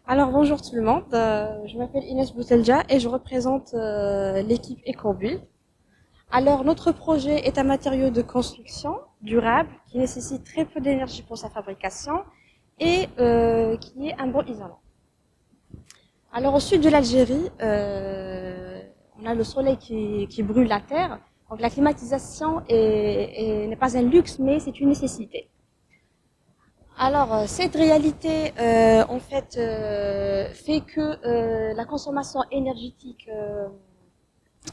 Alors bonjour tout le monde, je m'appelle Inès Boutelja et je représente l'équipe EcoBuild. Alors notre projet est un matériau de construction durable qui nécessite très peu d'énergie pour sa fabrication et qui est un bon isolant. Alors au sud de l'Algérie, on a le soleil qui brûle la terre, donc la climatisation n'est pas un luxe mais c'est une nécessité. Alors, cette réalité, fait que la consommation énergétique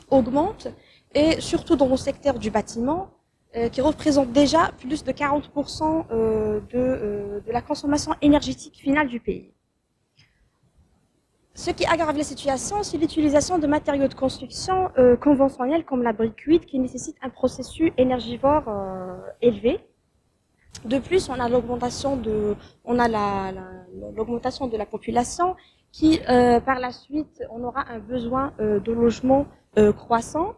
augmente, et surtout dans le secteur du bâtiment, qui représente déjà plus de 40% de la consommation énergétique finale du pays. Ce qui aggrave la situation, c'est l'utilisation de matériaux de construction conventionnels comme la brique cuite, qui nécessite un processus énergivore élevé. De plus, l'augmentation de la population qui, par la suite, on aura un besoin de logement croissant.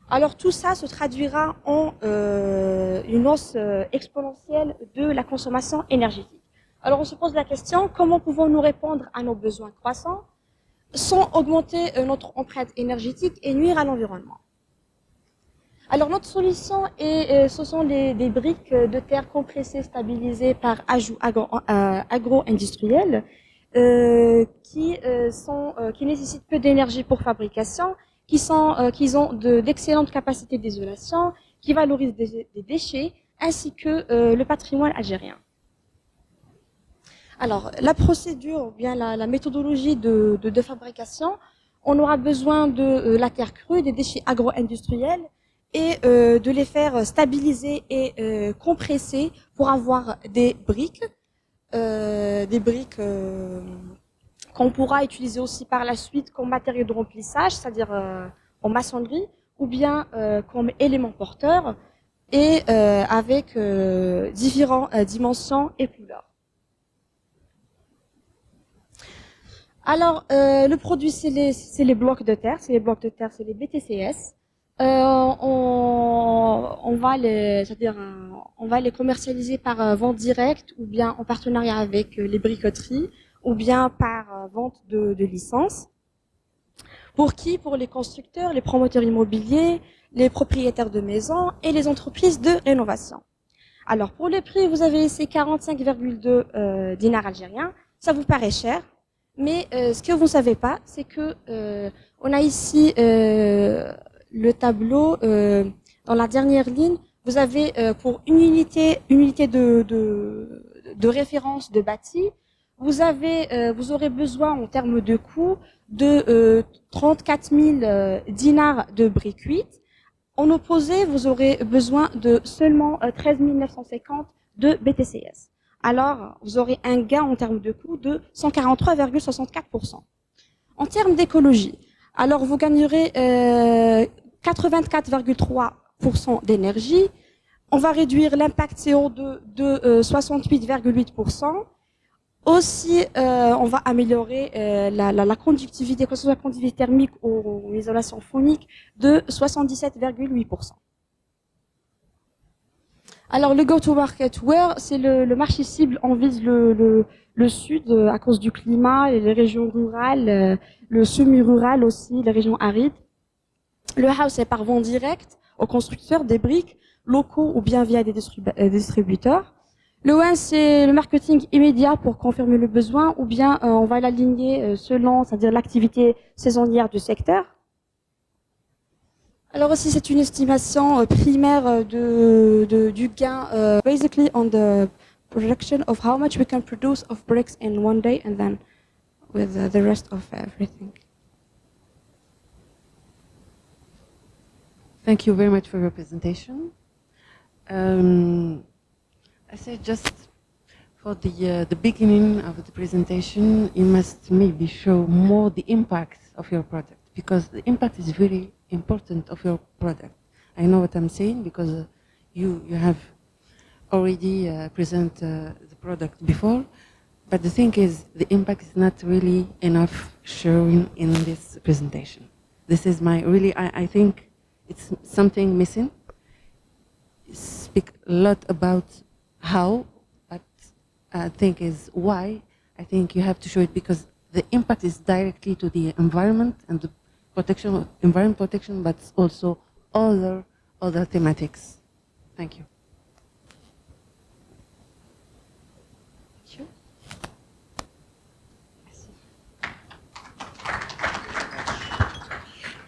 Alors tout ça se traduira en une hausse exponentielle de la consommation énergétique. Alors on se pose la question, comment pouvons-nous répondre à nos besoins croissants sans augmenter notre empreinte énergétique et nuire à l'environnement? Alors notre solution ce sont des briques de terre compressées stabilisées par ajout agro-industriel qui nécessitent peu d'énergie pour fabrication, qui ont d'excellentes capacités d'isolation, qui valorisent des déchets ainsi que le patrimoine algérien. Alors la procédure, ou bien la méthodologie de fabrication, on aura besoin de la terre crue, des déchets agro-industriels, et de les faire stabiliser et compresser pour avoir des briques qu'on pourra utiliser aussi par la suite comme matériau de remplissage, c'est-à-dire en maçonnerie, ou bien comme élément porteur, et avec différentes dimensions et couleurs. Alors, le produit, c'est les blocs de terre, c'est les BTCS. On va les commercialiser par vente directe ou bien en partenariat avec les briqueteries ou bien par vente de licences. Pour qui? Pour les constructeurs, les promoteurs immobiliers, les propriétaires de maisons et les entreprises de rénovation. Alors, pour le prix, vous avez ces 45,2 dinars algériens. Ça vous paraît cher, mais ce que vous ne savez pas, c'est que on a ici le tableau, dans la dernière ligne, vous avez pour une unité de référence de bâti, vous aurez besoin en termes de coût de 34 000 dinars de briques cuites. En opposé, vous aurez besoin de seulement 13 950 de BTCS. Alors, vous aurez un gain en termes de coût de 143,64%. En termes d'écologie, alors vous gagnerez 84,3% d'énergie. On va réduire l'impact CO2 de 68,8%. Aussi, on va améliorer la conductivité, que ce soit la conductivité thermique ou l'isolation phonique, de 77,8%. Alors, le go-to-market, where, c'est le marché cible. On vise le sud à cause du climat, et les régions rurales, le semi-rural aussi, les régions arides. Le house est par vente directe aux constructeurs des briques locaux ou bien via des distributeurs. Le one, c'est le marketing immédiat pour confirmer le besoin, ou bien on va l'aligner selon, c'est-à-dire l'activité saisonnière du secteur. Alors aussi, c'est une estimation primaire du gain, basically on the projection of how much we can produce of bricks in one day, and then with the rest of everything. Thank you very much for your presentation. I say just for the beginning of the presentation, you must maybe show more the impact of your product, because the impact is very important of your product. I know what I'm saying because you have already presented the product before, but the thing is the impact is not really enough shown in this presentation. This is my really, I think it's something missing. Speak a lot about how, but I think is why. I think you have to show it because the impact is directly to the environment and the protection, environment protection, but also other thematics. Thank you.